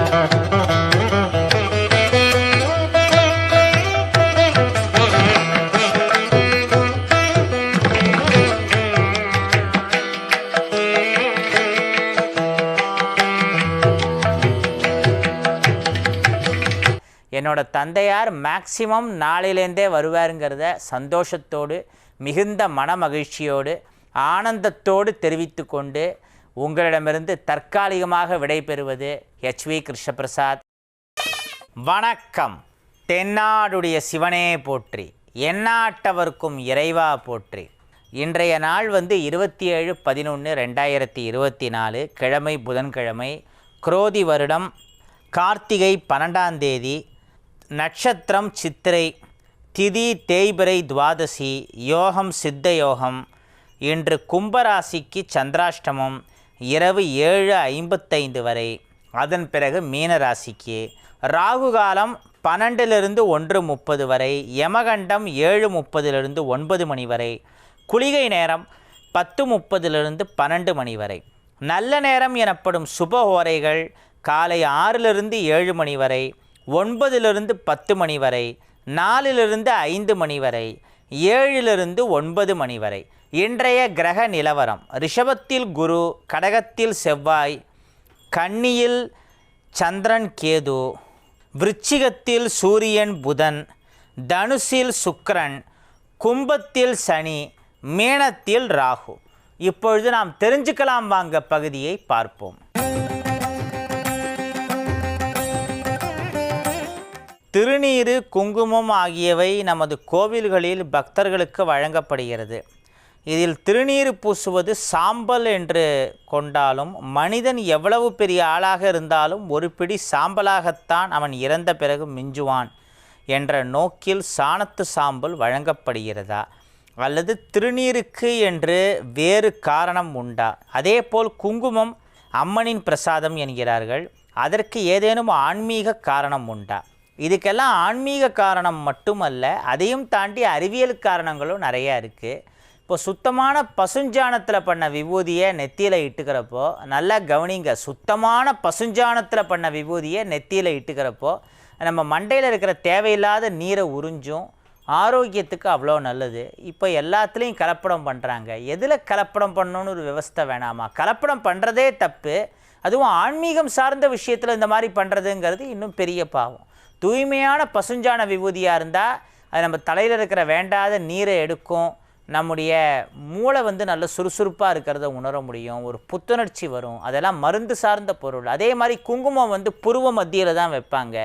என்னோட தந்தையார் மேக்சிமம் நாளையிலேருந்தே வருவாருங்கிறத சந்தோஷத்தோடு மிகுந்த மன மகிழ்ச்சியோடு ஆனந்தத்தோடு தெரிவித்து கொண்டு உங்களிடமிருந்து தற்காலிகமாக விடைபெறுவது HV கிருஷ்ணபிரசாத். வணக்கம். தென்னாடுடைய சிவனே போற்றி, எந்நாட்டவர்க்கும் இறைவா போற்றி. இன்றைய நாள் 27/11/2024 கிழமை புதன்கிழமை, குரோதி வருடம் கார்த்திகை 12ஆம் தேதி, நட்சத்திரம் சித்திரை, திதி தேய்பிறை துவாதசி, யோகம் சித்த யோகம். இன்று கும்பராசிக்கு சந்திராஷ்டமம் இரவு 7:55 வரை. அதன் பிறகு மீனராசிக்கு ராகு காலம் 12லிருந்து 1:30 வரை, யமகண்டம் 7:30லிருந்து 9 மணி வரை, குளிகை நேரம் 10:30லிருந்து 12 மணி வரை. நல்ல நேரம் எனப்படும் சுபஹோரைகள் காலை 6லிருந்து 7 மணி வரை, 9லிருந்து 10 மணி வரை, 4லிருந்து 5 மணி வரை, 7லிருந்து 9 மணி வரை. இன்றைய கிரக நிலவரம்: ரிஷபத்தில் குரு, கடகத்தில் செவ்வாய், கன்னியில் சந்திரன் கேது, விருச்சிகத்தில் சூரியன் புதன், தனுசில் சுக்கிரன், கும்பத்தில் சனி, மீனத்தில் ராகு. இப்பொழுது நாம் தெரிஞ்சுக்கலாம் வாங்க பகுதியை பார்ப்போம். திருநீறு, குங்குமம் ஆகியவை நமது கோவில்களில் பக்தர்களுக்கு வழங்கப்படுகிறது. இதில் திருநீறு பூசுவது சாம்பல் என்று கொண்டாலும், மனிதன் எவ்வளவு பெரிய ஆளாக இருந்தாலும் ஒரு பிடி சாம்பலாகத்தான் அவன் இறந்த பிறகு மிஞ்சுவான் என்ற நோக்கில் சாணத்து சாம்பல் வழங்கப்படுகிறதா, அல்லது திருநீருக்கு என்று வேறு காரணம் உண்டா? அதேபோல் குங்குமம் அம்மனின் பிரசாதம் என்கிறார்கள். அதற்கு ஏதேனும் ஆன்மீக காரணம் உண்டா? இதுக்கெல்லாம் ஆன்மீக காரணம் மட்டுமல்ல, அதையும் தாண்டி அறிவியல் காரணங்களும் நிறையா இருக்குது. இப்போ சுத்தமான பசுஞ்சாணத்தில் பண்ண விபூதியை நெத்தியில் இட்டுக்கிறப்போ, நல்லா கவனிங்க, சுத்தமான பசுஞ்சாணத்தில் பண்ண விபூதியை நெத்தியில் இட்டுக்கிறப்போ நம்ம மண்டையில் இருக்கிற தேவையில்லாத நீரை உறிஞ்சும், ஆரோக்கியத்துக்கு அவ்வளோ நல்லது. இப்போ எல்லாத்துலேயும் கலப்படம் பண்ணுறாங்க. எதில் கலப்படம் பண்ணணுன்னு ஒரு விவஸ்தை வேணாமா? கலப்படம் பண்ணுறதே தப்பு. அதுவும் ஆன்மீகம் சார்ந்த விஷயத்தில் இந்த மாதிரி பண்ணுறதுங்கிறது இன்னும் பெரிய பாவம். தூய்மையான பசுஞ்சாண விபூதியாக இருந்தால் அது நம்ம தலையில் இருக்கிற வேண்டாத நீரை எடுக்கும், நம்முடைய மூளை நல்ல சுறுசுறுப்பாக இருக்கிறத உணர முடியும், ஒரு புத்துணர்ச்சி வரும். அதெல்லாம் மருந்து சார்ந்த பொருள். அதே மாதிரி குங்குமம் புருவ மத்தியில் தான் வைப்பாங்க.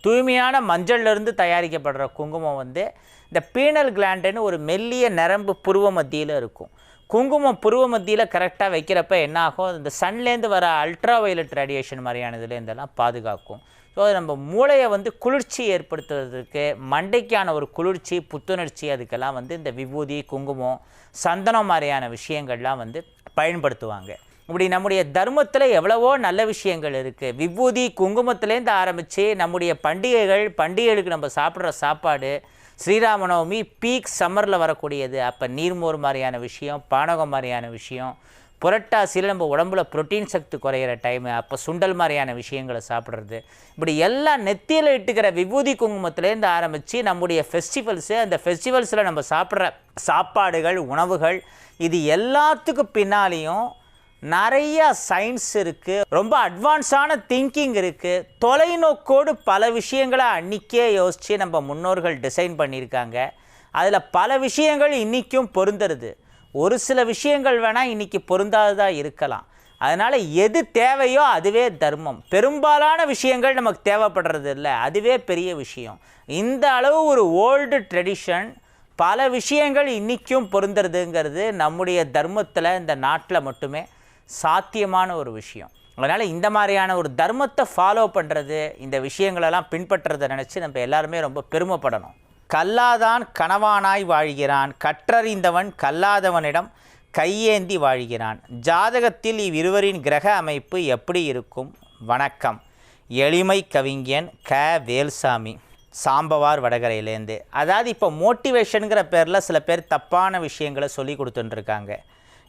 தூய்மையான மஞ்சள்லேருந்து தயாரிக்கப்படுற குங்குமம் இந்த பீனல் கிளாண்டுன்னு ஒரு மெல்லிய நரம்பு புருவ மத்தியில் இருக்கும். குங்குமம் புருவ மத்தியில் கரெக்டாக வைக்கிறப்ப என்னாகும், இந்த சன்லேருந்து வர அல்ட்ரா வயலட் ரேடியேஷன் மாதிரியானதுலேருந்தெல்லாம் பாதுகாக்கும். ஸோ அது நம்ம மூளையை குளிர்ச்சி ஏற்படுத்துவதற்கு, மண்டைக்கான ஒரு குளிர்ச்சி புத்துணர்ச்சி, அதுக்கெல்லாம் இந்த விபூதி, குங்குமம், சந்தனம் மாதிரியான விஷயங்கள்லாம் பயன்படுத்துவாங்க. இப்படி நம்முடைய தர்மத்தில் எவ்வளவோ நல்ல விஷயங்கள் இருக்குது. விபூதி குங்குமத்துலேருந்து ஆரம்பித்து நம்முடைய பண்டிகைகளுக்கு நம்ம சாப்பிட்ற சாப்பாடு, ஸ்ரீராமநவமி பீக் சம்மரில் வரக்கூடியது, அப்போ நீர்மோர் மாதிரியான விஷயம், பானகம் மாதிரியான விஷயம், புரட்டாசியில் நம்ம உடம்புல புரோட்டீன் சக்தி குறையிற டைமு, அப்போ சுண்டல் மாதிரியான விஷயங்களை சாப்பிட்றது, இப்படி எல்லாம் நெத்தியில் இட்டுக்கிற விபூதி குங்குமத்துலேருந்து ஆரம்பித்து நம்முடைய ஃபெஸ்டிவல்ஸு, அந்த ஃபெஸ்டிவல்ஸில் நம்ம சாப்பிட்ற சாப்பாடுகள், உணவுகள், இது எல்லாத்துக்கும் பின்னாலேயும் நிறைய சயின்ஸ் இருக்குது, ரொம்ப அட்வான்ஸான திங்கிங் இருக்குது. தொலைநோக்கோடு பல விஷயங்களை அன்றைக்கே யோசித்து நம்ம முன்னோர்கள் டிசைன் பண்ணியிருக்காங்க. அதில் பல விஷயங்கள் இன்றைக்கும் பொருந்துறது. ஒரு சில விஷயங்கள் வேணால் இன்றைக்கி பொருந்தாததாக இருக்கலாம். அதனால் எது தேவையோ அதுவே தர்மம். பெரும்பாலான விஷயங்கள் நமக்கு தேவைப்படுறது இல்லை, அதுவே பெரிய விஷயம். இந்த அளவு ஒரு ஓல்டு ட்ரெடிஷன், பல விஷயங்கள் இன்றைக்கும் பொருந்துறதுங்கிறது நம்முடைய தர்மத்தில், இந்த நாட்டில் மட்டுமே சாத்தியமான ஒரு விஷயம். அதனால் இந்த மாதிரியான ஒரு தர்மத்தை ஃபாலோ பண்ணுறது, இந்த விஷயங்களெல்லாம் பின்பற்றுறதை நினச்சி நம்ம எல்லாருமே ரொம்ப பெருமைப்படணும். கல்லாதான் கணவானாய் வாழ்கிறான், கற்றறிந்தவன் கல்லாதவனிடம் கையேந்தி வாழ்கிறான். ஜாதகத்தில் இவ்விருவரின் கிரக அமைப்பு எப்படி இருக்கும்? வணக்கம். எளிமை கவிஞன் வேல்சாமி, சாம்பவார், வடகரையிலேருந்து. அதாவது இப்போ மோட்டிவேஷனுங்கிற பேரில் சில பேர் தப்பான விஷயங்களை சொல்லி கொடுத்துட்டுருக்காங்க.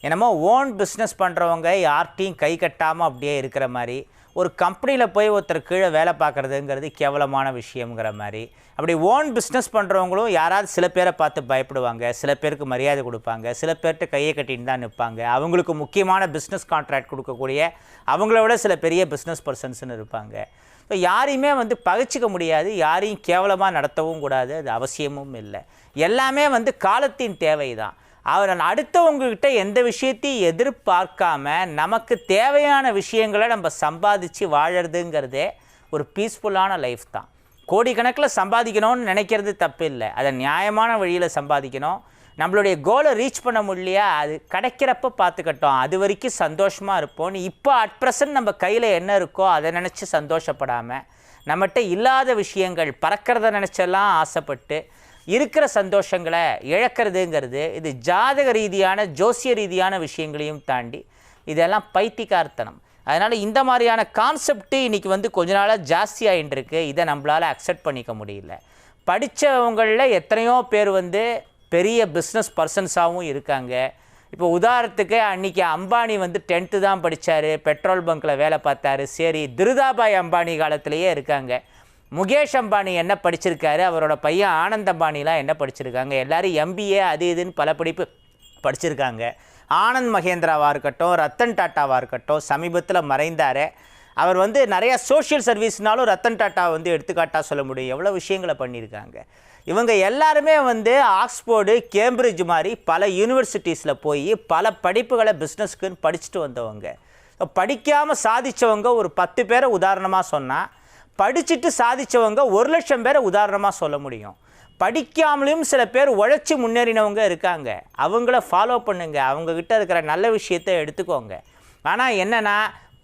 என்னமோ ஓன் பிஸ்னஸ் பண்ணுறவங்க யார்ட்டையும் கை கட்டாமல் அப்படியே இருக்கிற மாதிரி, ஒரு கம்பெனியில் போய் ஒருத்தர் கீழே வேலை பார்க்குறதுங்கிறது கேவலமான விஷயங்கிற மாதிரி. அப்படி ஓன் பிஸ்னஸ் பண்ணுறவங்களும் யாராவது சில பேரை பார்த்து பயப்படுவாங்க, சில பேருக்கு மரியாதை கொடுப்பாங்க, சில பேர்கிட்ட கையை கட்டின்னு தான் நிற்பாங்க. அவங்களுக்கு முக்கியமான பிஸ்னஸ் கான்ட்ராக்ட் கொடுக்கக்கூடிய அவங்கள விட சில பெரிய பிஸ்னஸ் பர்சன்ஸ்னு இருப்பாங்க. இப்போ யாரையுமே பகைச்சிக்க முடியாது, யாரையும் கேவலமாக நடத்தவும் கூடாது, அது அவசியமும் இல்லை. எல்லாமே காலத்தின் தேவை தான். அவர் அடுத்தவங்ககிட்ட எந்த விஷயத்தையும் எதிர்பார்க்காம நமக்கு தேவையான விஷயங்களை நம்ம சம்பாதிச்சு வாழறதுங்கிறதே ஒரு பீஸ்ஃபுல்லான லைஃப் தான். கோடிக்கணக்கில் சம்பாதிக்கணும்னு நினைக்கிறது தப்பு இல்லை, அதை நியாயமான வழியில் சம்பாதிக்கணும். நம்மளுடைய கோலை ரீச் பண்ண முடியலையா, அது கிடைக்கிறப்ப பார்த்துக்கட்டும், அது வரைக்கும் சந்தோஷமாக இருப்போம். இப்போ அட் ப்ரெசன்ட் நம்ம கையில் என்ன இருக்கோ அதை நினச்சி சந்தோஷப்படாமல், நம்மகிட்ட இல்லாத விஷயங்கள் பறக்கிறத நினச்செல்லாம் ஆசைப்பட்டு இருக்கிற சந்தோஷங்களை இழக்கிறதுங்கிறது இது ஜாதக ரீதியான ஜோசிய ரீதியான விஷயங்களையும் தாண்டி இதெல்லாம் பைத்தியக்காரத்தனம். அதனால் இந்த மாதிரியான கான்செப்ட்டு இன்றைக்கி கொஞ்ச நாளாக ஜாஸ்தி ஆகிட்டு இருக்கு. இதை நம்மளால் அக்செப்ட் பண்ணிக்க முடியல. படித்தவங்களில் எத்தனையோ பேர் பெரிய பிஸ்னஸ் பர்சன்ஸாகவும் இருக்காங்க. இப்போ உதாரணத்துக்கு அன்றைக்கி அம்பானி 10th தான் படித்தார், பெட்ரோல் பங்க்கில் வேலை பார்த்தாரு. சரி, திருதாபாய் அம்பானி காலத்திலேயே இருக்காங்க. முகேஷ் அம்பானி என்ன படிச்சிருக்காரு, அவரோட பையன் ஆனந்த் அம்பானிலாம் என்ன படிச்சிருக்காங்க, எல்லோரும் MBA அது இதுன்னு பல படிப்பு படிச்சிருக்காங்க. ஆனந்த் மகேந்திராவாக இருக்கட்டும், ரத்தன் டாட்டாவாக இருக்கட்டும், சமீபத்தில் மறைந்தார். அவர் நிறையா சோஷியல் சர்வீஸ்னாலும் ரத்தன் டாட்டா எடுத்துக்காட்டாக சொல்ல முடியும், எவ்வளோ விஷயங்களை பண்ணியிருக்காங்க. இவங்க எல்லாருமே ஆக்ஸ்போர்டு, கேம்பிரிட்ஜ் மாதிரி பல யூனிவர்சிட்டிஸில் போய் பல படிப்புகளை பிஸ்னஸ்க்குன்னு படிச்சுட்டு வந்தவங்க. படிக்காமல் சாதித்தவங்க ஒரு 10 பேரை உதாரணமாக சொன்னால், படிச்சுட்டு சாதித்தவங்க 1,00,000 பேரை உதாரணமாக சொல்ல முடியும். படிக்காமலையும் சில பேர் உழைச்சி முன்னேறினவங்க இருக்காங்க. அவங்கள ஃபாலோ பண்ணுங்க, அவங்கக்கிட்ட இருக்கிற நல்ல விஷயத்தை எடுத்துக்கோங்க. ஆனால் என்னென்னா,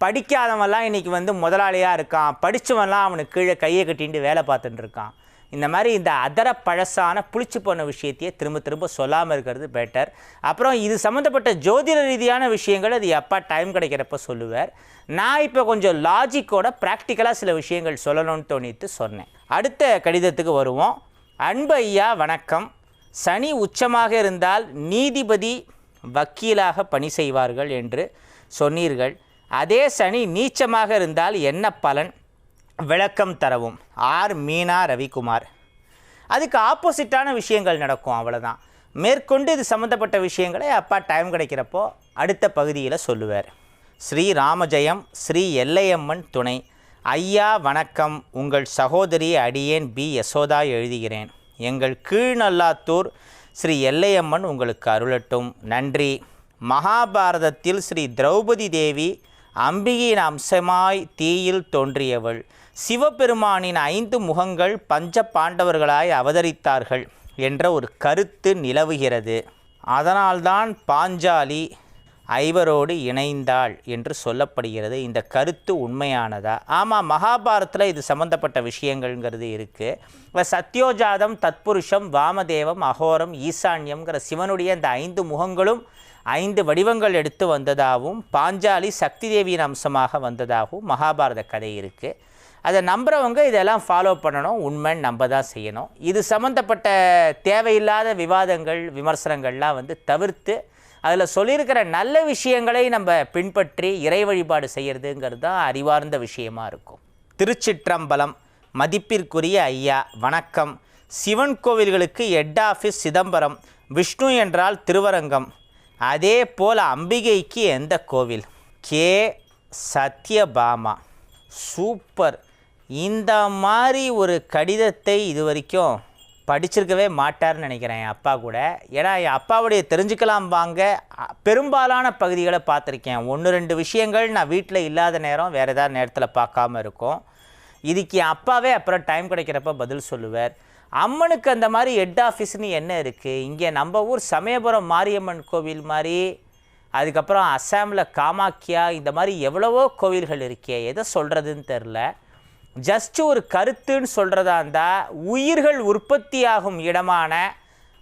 படிக்காதவன்லாம் இன்றைக்கி முதலாளியாக இருக்கான், படித்தவன்லாம் அவனுக்கு கீழே கையை கட்டிட்டு வேலை பார்த்துட்டு இருக்கான். இந்த மாதிரி இந்த அதர பழசான புளிச்சு போன விஷயத்தையே திரும்ப திரும்ப சொல்லாமல் இருக்கிறது பெட்டர். அப்புறம் இது சம்மந்தப்பட்ட ஜோதிட ரீதியான விஷயங்கள் அது எப்போ டைம் கிடைக்கிறப்ப சொல்லுவார். நான் இப்போ கொஞ்சம் லாஜிக்கோட ப்ராக்டிக்கலாக சில விஷயங்கள் சொல்லணும்னு தோணிட்டு சொன்னேன். அடுத்த கடிதத்துக்கு வருவோம். அன்பு ஐயா வணக்கம். சனி உச்சமாக இருந்தால் நீதிபதி வக்கீலாக பணி செய்வார்கள் என்று சொன்னீர்கள். அதே சனி நீச்சமாக இருந்தால் என்ன பலன், விளக்கம் தரவும். ஆர் மீனா ரவிக்குமார். அதுக்கு ஆப்போசிட்டான விஷயங்கள் நடக்கும், அவ்வளோதான். மேற்கொண்டு இது சம்மந்தப்பட்ட விஷயங்களை அப்பா டைம் கிடைக்கிறப்போ அடுத்த பகுதியில் சொல்லுவார். ஸ்ரீ ராமஜெயம், ஸ்ரீ எல்லையம்மன் துணை. ஐயா வணக்கம். உங்கள் சகோதரி அடியேன் பி யசோதா எழுதுகிறேன். எங்கள் கீழ்நல்லாத்தூர் ஸ்ரீ எல்லையம்மன் உங்களுக்கு அருளட்டும். நன்றி. மகாபாரதத்தில் ஸ்ரீ திரௌபதி தேவி அம்பிகையின் அம்சமாய் தீயில் தோன்றியவள். சிவபெருமானின் 5 முகங்கள் பஞ்ச பாண்டவர்களாய் அவதரித்தார்கள் என்ற ஒரு கருத்து நிலவுகிறது. அதனால்தான் பாஞ்சாலி ஐவரோடு இணைந்தாள் என்று சொல்லப்படுகிறது. இந்த கருத்து உண்மையானதா? ஆமாம், மகாபாரதத்தில் இது சம்பந்தப்பட்ட விஷயங்கள்ங்கிறது இருக்குது. இப்போ சத்யோஜாதம், தத்புருஷம், வாமதேவம், அகோரம், ஈசான்யம்ங்கிற சிவனுடைய இந்த 5 முகங்களும் 5 வடிவங்கள் எடுத்து வந்ததாகவும், பாஞ்சாலி சக்தி தேவியின் அம்சமாக வந்ததாகவும் மகாபாரத கதை இருக்குது. அதை நம்புகிறவங்க இதெல்லாம் ஃபாலோ பண்ணணும், உண்மைன்னு நம்ப தான் செய்யணும். இது சம்மந்தப்பட்ட தேவையில்லாத விவாதங்கள், விமர்சனங்கள்லாம் தவிர்த்து அதில் சொல்லியிருக்கிற நல்ல விஷயங்களை நம்ம பின்பற்றி இறை வழிபாடு செய்கிறதுங்கிறது தான் அறிவார்ந்த விஷயமா இருக்கும். திருச்சிற்றம்பலம். மதிப்பிற்குரிய ஐயா வணக்கம். சிவன் கோவில்களுக்கு ஹெட் ஆஃபீஸ் சிதம்பரம், விஷ்ணு என்றால் திருவரங்கம், அதே போல் அம்பிகைக்கு எந்த கோவில்? கே சத்யபாமா. சூப்பர். இந்த மாதிரி ஒரு கடிதத்தை இது வரைக்கும் படிச்சிருக்கவே மாட்டார்னு நினைக்கிறேன் என் அப்பா கூட. ஏன்னா என் அப்பாவுடைய தெரிஞ்சுக்கலாம் வாங்க பெரும்பாலான பகுதிகளை பார்த்துருக்கேன். 1-2 விஷயங்கள் நான் வீட்டில் இல்லாத நேரம் வேறு ஏதாவது நேரத்தில் பார்க்காம இருக்கும். இதுக்கு என் அப்பாவே அப்புறம் டைம் கிடைக்கிறப்ப பதில் சொல்லுவார். அம்மனுக்கு அந்த மாதிரி ஹெட் ஆஃபீஸ்னு என்ன இருக்குது? இங்கே நம்ம ஊர் சமயபுரம் மாரியம்மன் கோவில் மாதிரி, அதுக்கப்புறம் அஸ்ஸாமில் காமாக்கியா, இந்த மாதிரி எவ்வளவோ கோவில்கள் இருக்கே, எதை சொல்கிறதுன்னு தெரில. ஜஸ்ட்டு ஒரு கருத்துன்னு சொல்கிறதா இருந்தால், உயிர்கள் உற்பத்தியாகும் இடமான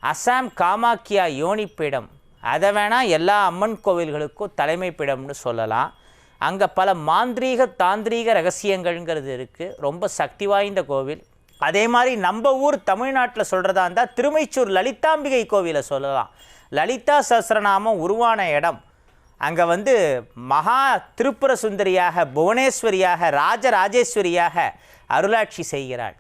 அஸ்ஸாம் காமாக்கியா யோனிப்பிடம், அதை வேணால் எல்லா அம்மன் கோவில்களுக்கும் தலைமைப்பிடம்னு சொல்லலாம். அங்கே பல மாந்திரீக தாந்திரீக ரகசியங்கள்ங்கிறது இருக்குது. ரொம்ப சக்தி வாய்ந்த கோவில். அதே மாதிரி நம்ம ஊர் தமிழ்நாட்டில் சொல்கிறதா இருந்தால் திருமைச்சூர் லலிதாம்பிகை கோவிலை சொல்லலாம். லலிதா சஹஸ்ரநாமம் உருவான இடம். அங்கே வந்து மகா திரிபுர சுந்தரியாக, புவனேஸ்வரியாக, ராஜராஜேஸ்வரியாக அருளாட்சி செய்கிறாள்.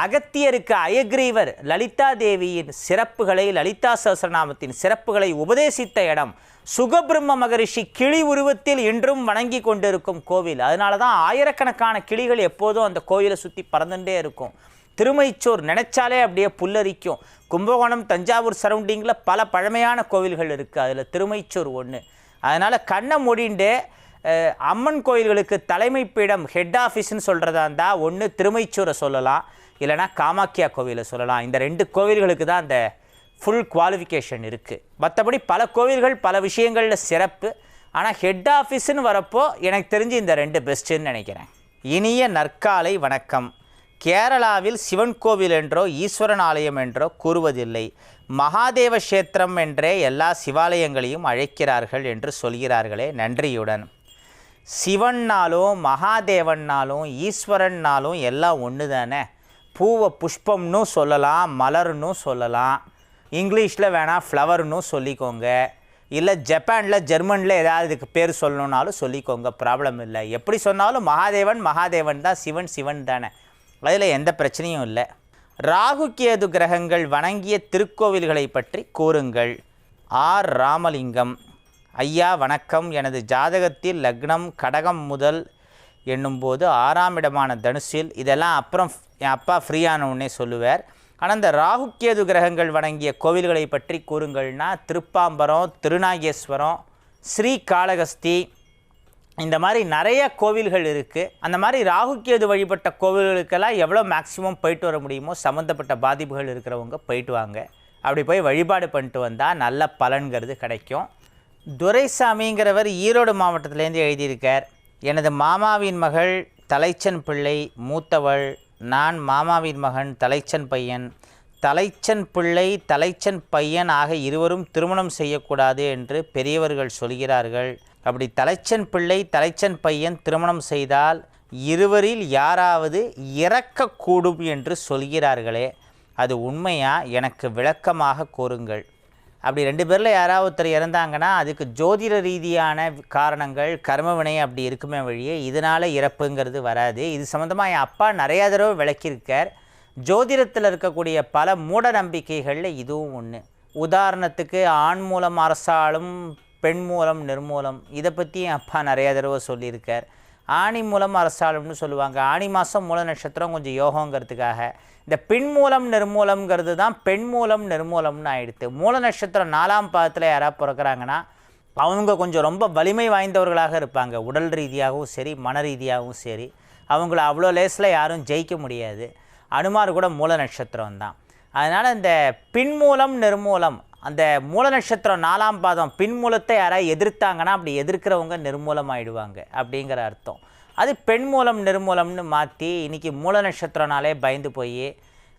அகத்தியருக்கு அயக்ரீவர் லலிதா தேவியின் சிறப்புகளை, லலிதா சஹஸ்ரநாமத்தின் சிறப்புகளை உபதேசித்த இடம். சுகபிரம்ம மகரிஷி கிளி உருவத்தில் இன்றும் வணங்கி கொண்டிருக்கும் கோவில். அதனால தான் ஆயிரக்கணக்கான கிளிகள் எப்போதும் அந்த கோவிலை சுற்றி பறந்துட்டே இருக்கும். திருமைச்சூர் நினைச்சாலே அப்படியே புல்லரிக்கும். கும்பகோணம், தஞ்சாவூர் சரௌண்டிங்கில் பல பழமையான கோவில்கள் இருக்குது, அதில் திருமைச்சூர் ஒன்று. அதனால் கண்ணை மூடிண்டு அம்மன் கோயில்களுக்கு தலைமை பீடம், ஹெட் ஆஃபீஸ்ன்னு சொல்கிறதா இருந்தால் ஒன்று திருமைச்சூரை சொல்லலாம், இல்லைனா காமாக்கியா கோவிலை சொல்லலாம். இந்த 2 கோவில்களுக்கு தான் அந்த ஃபுல் குவாலிஃபிகேஷன் இருக்குது. மற்றபடி பல கோவில்கள் பல விஷயங்களில் சிறப்பு. ஆனால் ஹெட் ஆஃபீஸுன்னு வரப்போ எனக்கு தெரிஞ்சு இந்த 2 பெஸ்ட்டுன்னு நினைக்கிறேன். இனிய நற்காலை வணக்கம். கேரளாவில் சிவன் கோவில் என்றோ ஈஸ்வரன் ஆலயம் என்றோ கூறுவதில்லை, மகாதேவ கஷேத்திரம் என்றே எல்லா சிவாலயங்களையும் அழைக்கிறார்கள் என்று சொல்கிறார்களே, நன்றியுடன். சிவன்னாலும் மகாதேவன்னாலும் ஈஸ்வரன்னாலும் எல்லாம் ஒன்று தானே. பூவை புஷ்பம்னு சொல்லலாம், மலர்னு சொல்லலாம், இங்கிலீஷில் வேணால் ஃப்ளவர்னு சொல்லிக்கோங்க, இல்லை ஜப்பானில் ஜெர்மனில் ஏதாவது இதுக்கு பேர் சொல்லணுன்னாலும் சொல்லிக்கோங்க, ப்ராப்ளம் இல்லை. எப்படி சொன்னாலும் மகாதேவன் மகாதேவன் தான், சிவன் சிவன் தானே, அதில் எந்த பிரச்சனையும் இல்லை. ராகு கேது கிரகங்கள் வணங்கிய திருக்கோவில்களை பற்றி கூறுங்கள். ஆர் ராமலிங்கம். ஐயா வணக்கம். எனது ஜாதகத்தில் லக்னம் கடகம் முதல் என்னும்போது 6ஆம் இடமான தனுசில், இதெல்லாம் அப்புறம் என் அப்பா ஃப்ரீயான உடனே சொல்லுவார். ஆனால் இந்த ராகு கேது கிரகங்கள் வணங்கிய கோவில்களை பற்றி கூறுங்கள்னா திருப்பாம்பரம், திருநாகேஸ்வரம், ஸ்ரீகாளஹஸ்தி, இந்த மாதிரி நிறைய கோவில்கள் இருக்குது. அந்த மாதிரி ராகு கேது வழிபட்ட கோவில்களுக்கெல்லாம் எவ்வளோ மேக்ஸிமம் போயிட்டு வர முடியுமோ சம்மந்தப்பட்ட பாதிப்புகள் இருக்கிறவங்க போயிட்டு வாங்க. அப்படி போய் வழிபாடு பண்ணிட்டு வந்தால் நல்ல பலன்கிறது கிடைக்கும். துரைசாமிங்கிறவர் ஈரோடு மாவட்டத்திலேருந்து எழுதியிருக்கார். எனது மாமாவின் மகள் தலைச்சன் பிள்ளை மூத்தவள், நான் மாமாவின் மகன் தலைச்சன் பையன். தலைச்சன் பிள்ளை தலைச்சன் பையன் ஆக இருவரும் திருமணம் செய்யக்கூடாது என்று பெரியவர்கள் சொல்கிறார்கள். அப்படி தலைச்சன் பிள்ளை தலைச்சன் பையன் திருமணம் செய்தால் இருவரில் யாராவது இறக்கக்கூடும் என்று சொல்கிறார்களே, அது உண்மையா? எனக்கு விளக்கமாக கூறுங்கள். அப்படி 2 பேரில் யாராவது ஒருத்தர் இறந்தாங்கன்னா அதுக்கு ஜோதிட ரீதியான காரணங்கள், கர்மவினை அப்படி இருக்குமே வழியே இதனால் இறப்புங்கிறது வராது. இது சம்மந்தமாக என் அப்பா நிறையா தடவை விளக்கியிருக்கார். ஜோதிடத்தில் இருக்கக்கூடிய பல மூட நம்பிக்கைகளில் இதுவும் ஒன்று. உதாரணத்துக்கு ஆண் மூலம் அரசாலும் பெண் மூலம் நிர்மூலம், இதை பற்றி என் அப்பா நிறையா தடவை சொல்லியிருக்கார். ஆணி மூலம் அரசாலும்னு சொல்லுவாங்க. ஆணி மாதம் மூல நட்சத்திரம் கொஞ்சம் யோகங்கிறதுக்காக. இந்த பின் மூலம் நிர்மூலம்ங்கிறது தான் பெண் மூலம் நிர்மூலம்னு ஆயிடுது. மூல நட்சத்திரம் 4ஆம் பாதத்தில் யாராவது பிறக்கிறாங்கன்னா அவங்க கொஞ்சம் ரொம்ப வலிமை வாய்ந்தவர்களாக இருப்பாங்க. உடல் ரீதியாகவும் சரி, மன ரீதியாகவும் சரி. அவங்கள அவ்வளோ லேஸில் யாரும் ஜெயிக்க முடியாது. அனுமார் கூட மூல நட்சத்திரம் தான். அதனால் இந்த பின்மூலம் நிர்மூலம், அந்த மூல நட்சத்திரம் 4ஆம் பாதம் பின்மூலத்தை யாராவது எதிர்த்தாங்கன்னா அப்படி எதிர்க்கிறவங்க நிர்மூலம் ஆகிடுவாங்க அப்படிங்கிற அர்த்தம். அது பெண் மூலம் நிர்மூலம்னு மாற்றி இன்றைக்கி மூல நட்சத்திரனாலே பயந்து போய்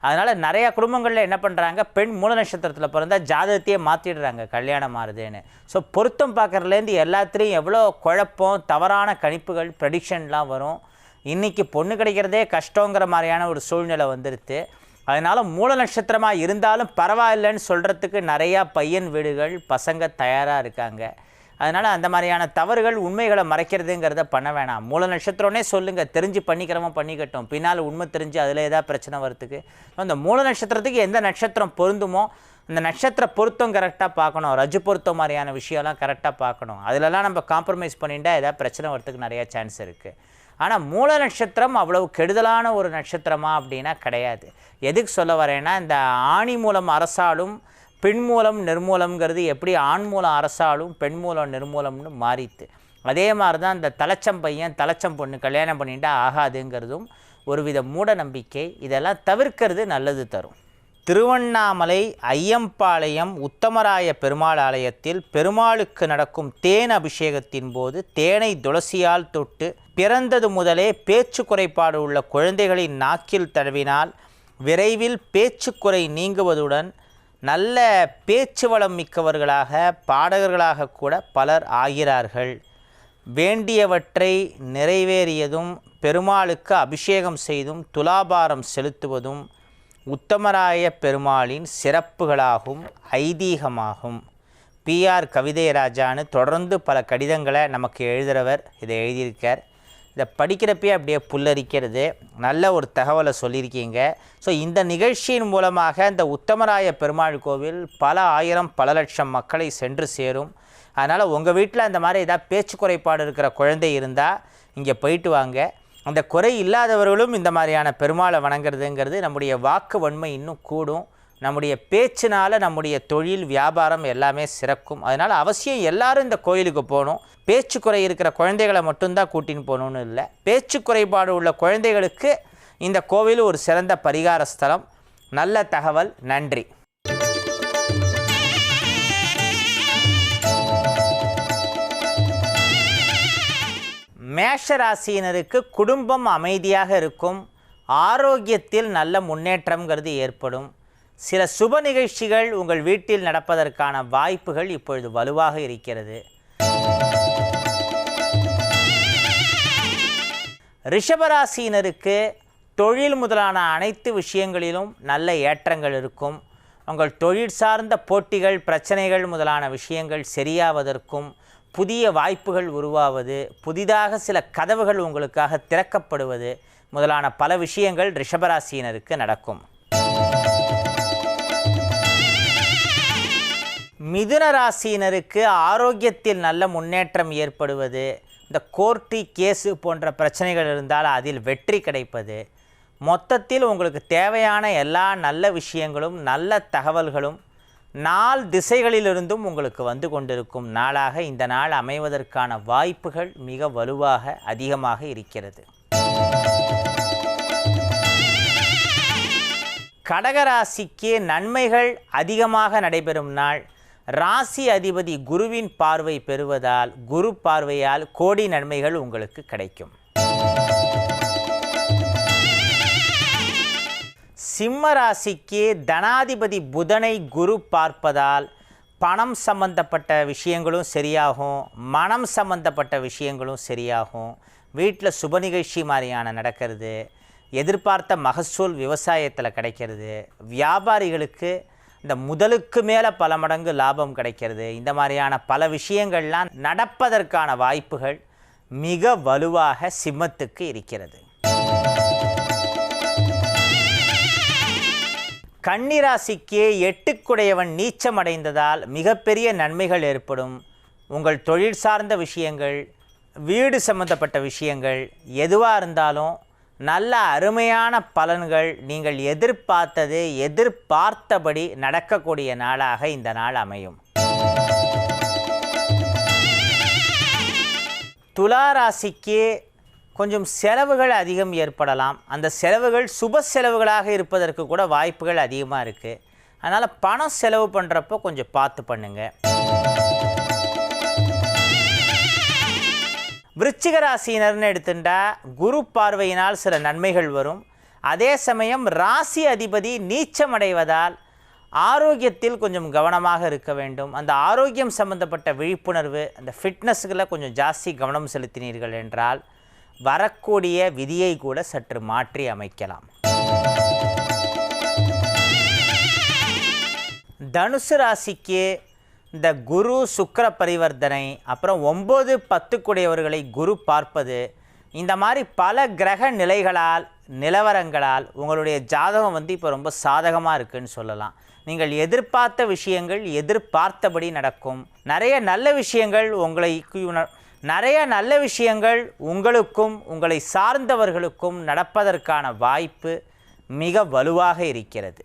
அதனால் நிறையா குடும்பங்களில் என்ன பண்ணுறாங்க, பெண் மூல நட்சத்திரத்தில் பிறந்தால் ஜாதகத்தையே மாற்றிடுறாங்க கல்யாணம் ஆறுதுன்னு. ஸோ பொருத்தம் பார்க்குறதுலேருந்து எல்லாத்துலேயும் எவ்வளோ குழப்பம், தவறான கணிப்புகள், ப்ரெடிக்ஷன்லாம் வரும். இன்றைக்கி பொண்ணு கிடைக்கிறதே கஷ்டங்கிற மாதிரியான ஒரு சூழ்நிலை வந்துடுது. அதனால் மூல நட்சத்திரமாக இருந்தாலும் பரவாயில்லைன்னு சொல்கிறதுக்கு நிறையா பையன் வீடுகள் பசங்க தயாராக இருக்காங்க. அதனால் அந்த மாதிரியான தவறுகள், உண்மைகளை மறைக்கிறதுங்கிறத பண்ண வேணாம். மூல நட்சத்திரம்னே சொல்லுங்கள், தெரிஞ்சு பண்ணிக்கிறவன் பண்ணிக்கட்டும். பின்னால் உண்மை தெரிஞ்சு அதில் ஏதாவது பிரச்சனை வரத்துக்கு அந்த மூல நட்சத்திரத்துக்கு எந்த நட்சத்திரம் பொருந்துமோ அந்த நட்சத்திர பொருத்தம் கரெக்டாக பார்க்கணும். ரஜு பொருத்தம் மாதிரியான விஷயம்லாம் கரெக்டாக பார்க்கணும். அதிலலாம் நம்ம காம்ப்ரமைஸ் பண்ணிட்டால் ஏதாவது பிரச்சனை வரத்துக்கு நிறையா சான்ஸ் இருக்குது. ஆனால் மூல நட்சத்திரம் அவ்வளவு கெடுதலான ஒரு நட்சத்திரமா அப்படின்னா கிடையாது. எதுக்கு சொல்ல வரேன்னா, இந்த ஆணி மூலம் அரசாலும் பெண் மூலம் நிர்மூலம்ங்கிறது எப்படி ஆண் மூலம் அரசாலும் பெண் மூலம் நிர்மூலம்னு மாறித்து, அதே மாதிரி தான் இந்த தலைச்சம் பையன் தலைச்சம் பொண்ணு கல்யாணம் பண்ணிட்டா ஆகாதுங்கிறதும் ஒருவித மூட நம்பிக்கை. இதெல்லாம் தவிர்க்கிறது நல்லது தரும். திருவண்ணாமலை ஐயம்பாளையம் உத்தமராய பெருமாள் ஆலயத்தில் பெருமாளுக்கு நடக்கும் தேன் அபிஷேகத்தின் போது தேனை துளசியால் தொட்டு பிறந்தது முதலே பேச்சு குறைபாடு உள்ள குழந்தைகளின் நாக்கில் தடவினால் விரைவில் பேச்சுக்குறை நீங்குவதுடன் நல்ல பேச்சு வளம் மிக்கவர்களாக, பாடகர்களாக கூட பலர் ஆகிறார்கள். வேண்டியவற்றை நிறைவேறியதும் பெருமாளுக்கு அபிஷேகம் செய்தும் துலாபாரம் செலுத்துவதும் உத்தமராய பெருமாளின் சிறப்புகளாகும், ஐதீகமாகும். PR கவிதை ராஜான்னு தொடர்ந்து பல கடிதங்களை நமக்கு எழுதுகிறவர் இதை எழுதியிருக்கார். இதை படிக்கிறப்பே அப்படியே புல்லரிக்கிறது. நல்ல ஒரு தகவலை சொல்லியிருக்கீங்க. ஸோ இந்த நிகழ்ச்சியின் மூலமாக இந்த உத்தமராய பெருமாள் கோவில் பல ஆயிரம் பல லட்சம் மக்களை சென்று சேரும். அதனால் உங்கள் வீட்டில் அந்த மாதிரி ஏதாவது பேச்சு குறைபாடு இருக்கிற குழந்தை இருந்தால் இங்கே போயிட்டு வாங்க. அந்த குறை இல்லாதவர்களும் இந்த மாதிரியான பெருமாளை வணங்குறதுங்கிறது நம்முடைய வாக்கு வன்மை இன்னும் கூடும். நம்முடைய பேச்சினால் நம்முடைய தொழில் வியாபாரம் எல்லாமே சிறக்கும். அதனால் அவசியம் எல்லாரும் இந்த கோயிலுக்கு போகணும். பேச்சு குறை இருக்கிற குழந்தைகளை மட்டும்தான் கூட்டின்னு போகணுன்னு இல்லை. பேச்சு குறைபாடு உள்ள குழந்தைகளுக்கு இந்த கோவில் ஒரு சிறந்த பரிகார ஸ்தலம். நல்ல தகவல். நன்றி. மேஷ ராசியினருக்கு குடும்பம் அமைதியாக இருக்கும். ஆரோக்கியத்தில் நல்ல முன்னேற்றம்ங்கிறது ஏற்படும். சில சுப நிகழ்ச்சிகள் உங்கள் வீட்டில் நடப்பதற்கான வாய்ப்புகள் இப்பொழுது வலுவாக இருக்கிறது. ரிஷபராசியினருக்கு தொழில் முதலான அனைத்து விஷயங்களிலும் நல்ல ஏற்றங்கள் இருக்கும். உங்கள் தொழில் சார்ந்த போட்டிகள் பிரச்சனைகள் முதலான விஷயங்கள் சரியாவதற்கும் புதிய வாய்ப்புகள் உருவாவது, புதிதாக சில கதவுகள் உங்களுக்காக திறக்கப்படுவது முதலான பல விஷயங்கள் ரிஷபராசியினருக்கு நடக்கும். மிதுன ராசியினருக்கு ஆரோக்கியத்தில் நல்ல முன்னேற்றம் ஏற்படுவது, இந்த கோர்ட்டு கேஸு போன்ற பிரச்சனைகள் இருந்தால் அதில் வெற்றி கிடைப்பது, மொத்தத்தில் உங்களுக்கு தேவையான எல்லா நல்ல விஷயங்களும் நல்ல தகவல்களும் நாள் திசைகளிலிருந்தும் உங்களுக்கு வந்து கொண்டிருக்கும் நாளாக இந்த நாள் அமைவதற்கான வாய்ப்புகள் மிக வலுவாக அதிகமாக இருக்கிறது. கடகராசிக்கு நன்மைகள் அதிகமாக நடைபெறும் நாள். ராசி அதிபதி குருவின் பார்வை பெறுவதால், குரு பார்வையால் கோடி நன்மைகள் உங்களுக்கு கிடைக்கும். சிம்ம ராசிக்கு தனாதிபதி புதனை குரு பார்ப்பதால் பணம் சம்பந்தப்பட்ட விஷயங்களும் சரியாகும், மனம் சம்பந்தப்பட்ட விஷயங்களும் சரியாகும். வீட்டில் சுப நிகழ்ச்சி மாதிரியான நடக்கிறது, எதிர்பார்த்த மகசூல் விவசாயத்தில் கிடைக்கிறது, வியாபாரிகளுக்கு இந்த முதலுக்கு மேலே பல மடங்கு லாபம் கிடைக்கிறது. இந்த மாதிரியான பல விஷயங்கள்லாம் நடப்பதற்கான வாய்ப்புகள் மிக வலுவாக சிம்மத்துக்கு இருக்கிறது. கன்னிராசிக்கு எட்டுக்குடையவன் நீச்சமடைந்ததால் மிகப்பெரிய நன்மைகள் ஏற்படும். உங்கள் தொழில் சார்ந்த விஷயங்கள், வீடு சம்பந்தப்பட்ட விஷயங்கள் எதுவாக இருந்தாலும் நல்ல அருமையான பலன்கள் நீங்கள் எதிர்பார்த்தபடி நடக்கக்கூடிய நாளாக இந்த நாள் அமையும். துலா ராசிக்கு கொஞ்சம் செலவுகள் அதிகம் ஏற்படலாம். அந்த செலவுகள் சுப செலவுகளாக இருப்பதற்கு கூட வாய்ப்புகள் அதிகமாக இருக்குது. அதனால் பணம் செலவு பண்ணுறப்போ கொஞ்சம் பார்த்து பண்ணுங்கள். விருச்சிக ராசியினர்னு எடுத்துட்டா குரு பார்வையினால் சில நன்மைகள் வரும். அதே சமயம் ராசி அதிபதி நீச்சமடைவதால் ஆரோக்கியத்தில் கொஞ்சம் கவனமாக இருக்க வேண்டும். அந்த ஆரோக்கியம் சம்பந்தப்பட்ட விழிப்புணர்வு, அந்த ஃபிட்னஸுகளை கொஞ்சம் ஜாஸ்தி கவனம் செலுத்தினீர்கள் என்றால் வரக்கூடிய விதியை கூட சற்று மாற்றி அமைக்கலாம். தனுசு ராசிக்கு இந்த குரு சுக்கிர பரிவர்த்தனை, அப்புறம் 9, 10 கூடியவர்களை குரு பார்ப்பது, இந்த மாதிரி பல கிரக நிலைகளால் நிலவரங்களால் உங்களுடைய ஜாதகம் இப்போ ரொம்ப சாதகமாக இருக்குதுன்னு சொல்லலாம். நீங்கள் எதிர்பார்த்த விஷயங்கள் எதிர்பார்த்தபடி நடக்கும். நிறைய நல்ல விஷயங்கள் உங்களுக்கும் உங்களை சார்ந்தவர்களுக்கும் நடப்பதற்கான வாய்ப்பு மிக வலுவாக இருக்கிறது.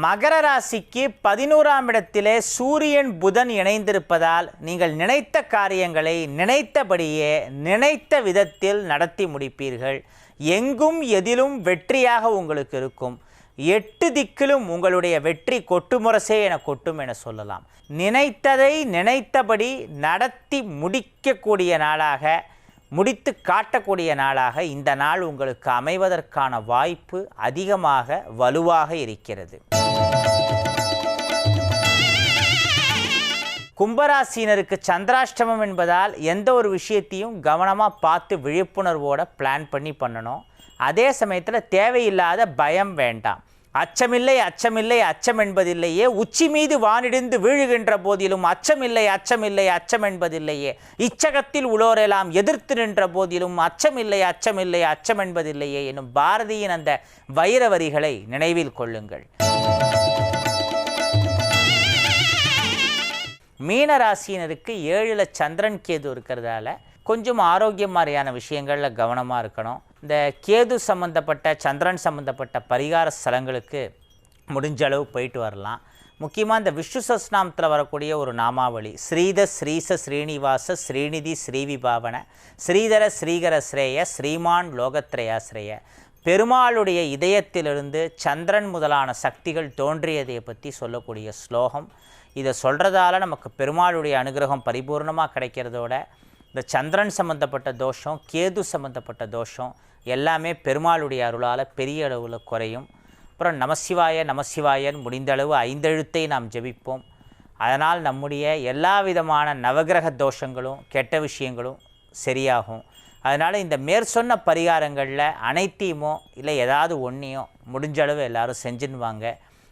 மகர ராசிக்கு 11ஆம் இடத்திலே சூரியன் புதன் இணைந்திருப்பதால் நீங்கள் நினைத்த காரியங்களை நினைத்தபடியே நினைத்த விதத்தில் நடத்தி முடிப்பீர்கள். எங்கும் எதிலும் வெற்றியாக உங்களுக்கு இருக்கும். 8 திக்கிலும் உங்களுடைய வெற்றி கொட்டுமுரசே என கொட்டும் என சொல்லலாம். நினைத்ததை நினைத்தபடி நடத்தி முடிக்கக்கூடிய நாளாக, முடித்து காட்டக்கூடிய நாளாக இந்த நாள் உங்களுக்கு அமைவதற்கான வாய்ப்பு அதிகமாக வலுவாக இருக்கிறது. கும்பராசினருக்கு சந்திராஷ்டமம் என்பதால் எந்த ஒரு விஷயத்தையும் கவனமாக பார்த்து விழிப்புணர்வோடு பிளான் பண்ணணும். அதே சமயத்தில் தேவையில்லாத பயம் வேண்டாம். அச்சமில்லை அச்சமில்லை அச்சம் என்பதில்லையே, உச்சி மீது வானிடிந்து வீழுகின்ற போதிலும் அச்சமில்லை அச்சமில்லை அச்சம் என்பதில்லையே, இச்சகத்தில் உளோரெல்லாம் எதிர்த்து நின்ற போதிலும் அச்சமில்லை அச்சமில்லை அச்சம் என்பதில்லையே என்னும் பாரதியின் அந்த வைர வரிகளை நினைவில் கொள்ளுங்கள். மீனராசியினருக்கு 7ல் சந்திரன் கேது இருக்கிறதால கொஞ்சம் ஆரோக்கியம் மாதிரியான விஷயங்களில் கவனமாக இருக்கணும். இந்த கேது சம்மந்தப்பட்ட சந்திரன் சம்மந்தப்பட்ட பரிகார ஸ்தலங்களுக்கு முடிஞ்ச அளவு போயிட்டு வரலாம். முக்கியமாக இந்த விஷ்ணு சஹஸ்ரநாமத்தில் வரக்கூடிய ஒரு நாமாவளி ஸ்ரீத ஸ்ரீச ஸ்ரீனிவாச ஸ்ரீநிதி ஸ்ரீவிபாவன ஸ்ரீதர ஸ்ரீகர ஸ்ரேய ஸ்ரீமான் லோகத்ரயாஸ்ரேய. பெருமாளுடைய இதயத்திலிருந்து சந்திரன் முதலான சக்திகள் தோன்றியதை பற்றி சொல்லக்கூடிய ஸ்லோகம். இதை சொல்கிறதால நமக்கு பெருமாளுடைய அனுகிரகம் பரிபூர்ணமாக கிடைக்கிறதோட இந்த சந்திரன் சம்மந்தப்பட்ட தோஷம், கேது சம்மந்தப்பட்ட தோஷம் எல்லாமே பெருமாளுடைய அருளால் பெரிய அளவில் குறையும். அப்புறம் நமசிவாய நமசிவாயன் முடிந்த அளவு 5 எழுத்தை நாம் ஜெபிப்போம். அதனால் நம்முடைய எல்லா விதமான நவகிரக தோஷங்களும் கெட்ட விஷயங்களும் சரியாகும். அதனால் இந்த மேற்சொன்ன பரிகாரங்களில் அனைத்தையுமோ இல்லை ஏதாவது ஒன்றையோ முடிஞ்ச அளவு எல்லோரும் செஞ்சுன்னுவாங்க.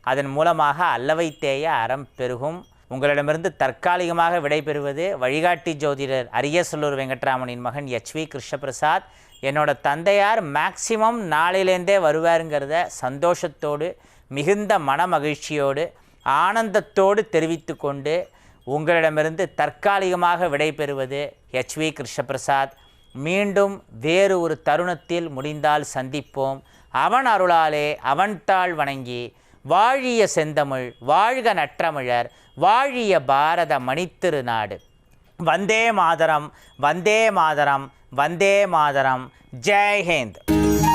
அதன் மூலமாக அல்லவைத்தேய அறம் பெருகும். உங்களிடமிருந்து தற்காலிகமாக விடைபெறுவது வழிகாட்டி ஜோதிடர் அரியசல்லூர் வெங்கட்ராமனின் மகன் HV கிருஷ்ணபிரசாத். என்னோட தந்தையார் மேக்சிமம் நாளையிலேருந்தே வருவாருங்கிறத சந்தோஷத்தோடு மிகுந்த மன மகிழ்ச்சியோடு ஆனந்தத்தோடு தெரிவித்து கொண்டு உங்களிடமிருந்து தற்காலிகமாக விடைபெறுவது HV கிருஷ்ணபிரசாத். மீண்டும் வேறு ஒரு தருணத்தில் முடிந்தால் சந்திப்போம். அவன் அருளாலே அவன் தாள் வணங்கி வாழிய செந்தமிழ் வாழ்க நற்றமிழர் வாழிய பாரத மணித்திருநாடு. வந்தே மாதரம் வந்தே மாதரம் வந்தே மாதரம். ஜெய் ஹிந்த்.